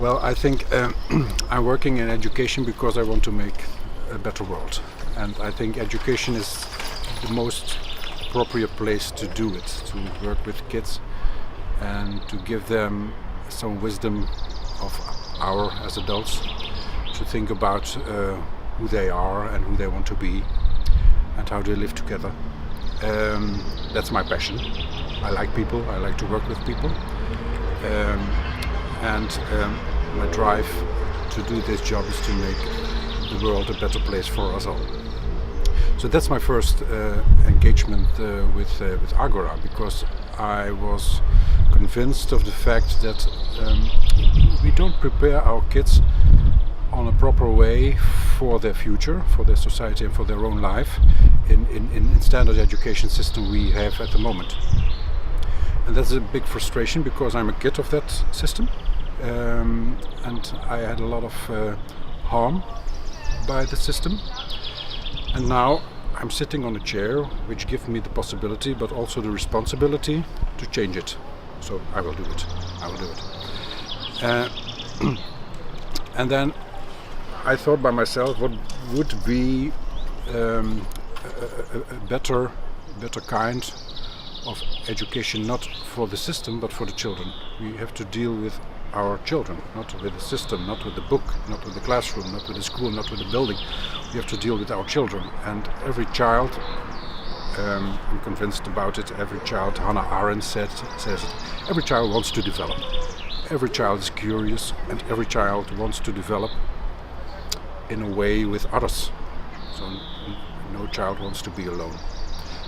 Well, I think I'm working in education because I want to make a better world. And I think education is the most appropriate place to do it, to work with kids and to give them some wisdom of as adults, to think about who they are and who they want to be and how they live together. That's my passion. I like people, I like to work with people. My drive to do this job is to make the world a better place for us all. So that's my first engagement with Agora, because I was convinced of the fact that we don't prepare our kids on a proper way for their future, for their society and for their own life in standard education system we have at the moment. And that's a big frustration because I'm a kid of that system, and I had a lot of harm by the system. And now I'm sitting on a chair which gives me the possibility but also the responsibility to change it. So I will do it. And then I thought by myself, what would be a better kind of education, not for the system but for the children. We have to deal with our children, not with the system, not with the book, not with the classroom, not with the school, not with the building. We have to deal with our children, and every child, I'm convinced about it, every child, Hannah Arendt says it, every child wants to develop. Every child is curious and every child wants to develop in a way with others. So no child wants to be alone.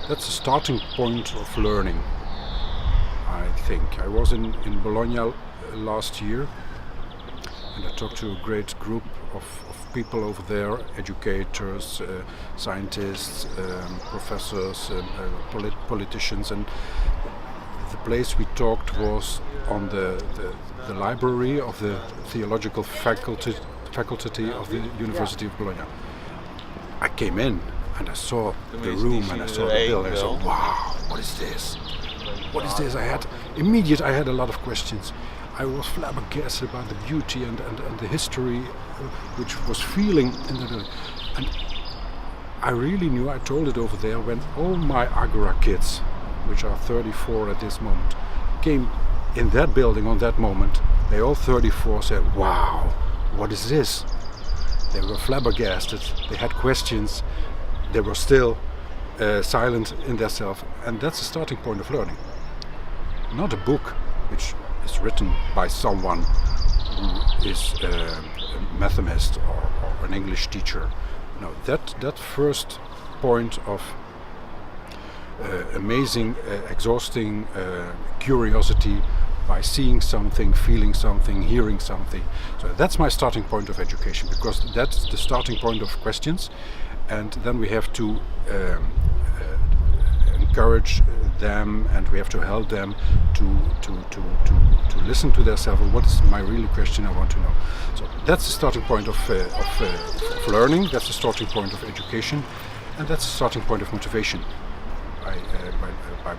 That's the starting point of learning, I think. I was in Bologna last year and I talked to a great group of people over there, educators, scientists, professors, politicians, and the place we talked was on the library of the theological faculty of the University of Bologna. I came in and I saw the room and I saw the building and I said, wow, what is this? What is this? I had a lot of questions. I was flabbergasted about the beauty and the history which was feeling and I really knew, I told it over there, when all my Agora kids, which are 34 at this moment, came in that building on that moment, they all 34 said, wow, what is this? They were flabbergasted, they had questions, they were still silent in themselves, and that's the starting point of learning. Not a book which is written by someone who is a mathematist or an English teacher. No, that first point of amazing, exhausting curiosity by seeing something, feeling something, hearing something. So that's my starting point of education, because that's the starting point of questions, and then we have to encourage them and we have to help them to listen to themselves. What is my really question I want to know? So that's the starting point of learning, that's the starting point of education, and that's the starting point of motivation by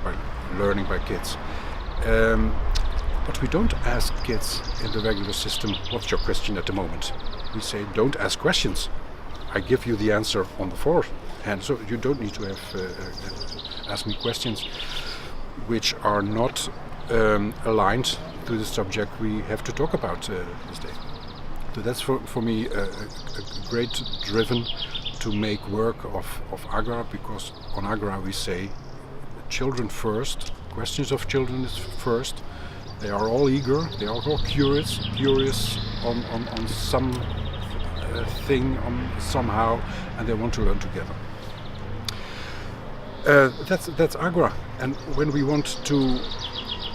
learning by kids. But we don't ask kids in the regular system, what's your question at the moment? We say, don't ask questions. I give you the answer on the forehand, so you don't need to ask me questions which are not aligned to the subject we have to talk about this day. So that's for me a great driven to make work of Agora, because on Agora we say children first, questions of children is first. They are all eager, they are all curious on some thing, on somehow, and they want to learn together. That's Agora. And when we want to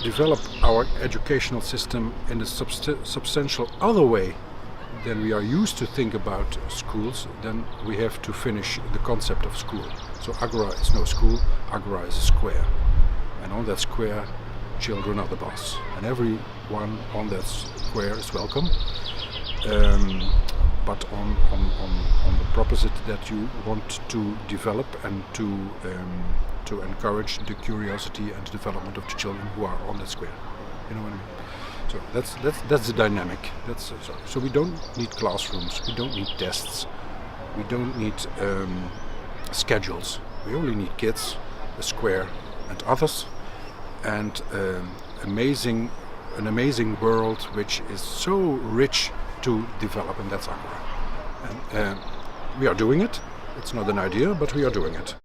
develop our educational system in a substantial other way than we are used to think about schools, then we have to finish the concept of school. So Agora is no school, Agora is a square. And on that square, children are the boss. And everyone on that square is welcome. But on the proposite that you want to develop and to encourage the curiosity and development of the children who are on that square. You know what I mean? So that's the dynamic. So we don't need classrooms. We don't need tests. We don't need schedules. We only need kids, a square, and others, and an amazing world which is so rich to develop, and that's Agora. And we are doing it. It's not an idea, but we are doing it.